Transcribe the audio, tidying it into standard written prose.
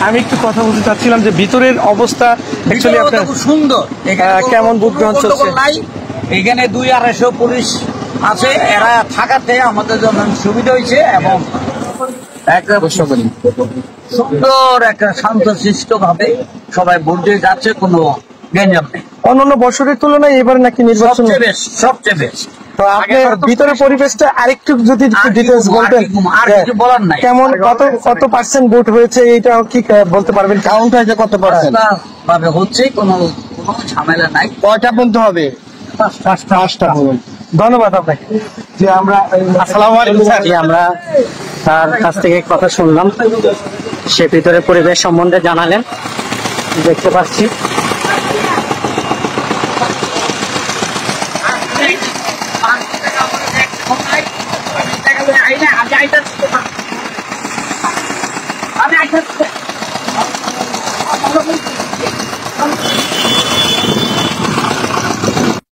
আমি একটু কথা বলতে চাচ্ছিলাম যে ভিতরের অবস্থা খুব সুন্দর, কেমন বুদ্ধন চলছে? এখানে 200-250 পুলিশ আছে, এরা থাকাতে আমাদের জন্য সুবিধা হয়েছে এবং একটা সুন্দর একটা শান্তশিষ্ট ভাবে সবাই ভোট দিয়ে যাচ্ছে, কোনো গ্যাঞ্জাম নেই। অন্যান্য বছরের তুলনায় এবার নাকি নির্বাচন সবচেয়ে বেশ। তো আপনার ভিতরের পরিবেশটা আরেকটু যদি ডিটেইলস বলতেন, আর কিছু বলার নাই। কেমন কত পার্সেন্ট ভোট হয়েছে এটা কি বলতে পারবেন? কাউন্ট হয়েছে কত পার্সেন্ট ভাবে হচ্ছে, কোনো ঝামেলা নাই। কয়টা বলতে হবে? 5টা। ধন্যবাদ আপনাকে। যে আমরা আসসালামু আলাইকুম স্যার, আমরা তার কাছ থেকে কথা শুনলাম, সে ভিতরে পরিবেশ সম্বন্ধে জানালেন। দেখতে পাচ্ছি আমি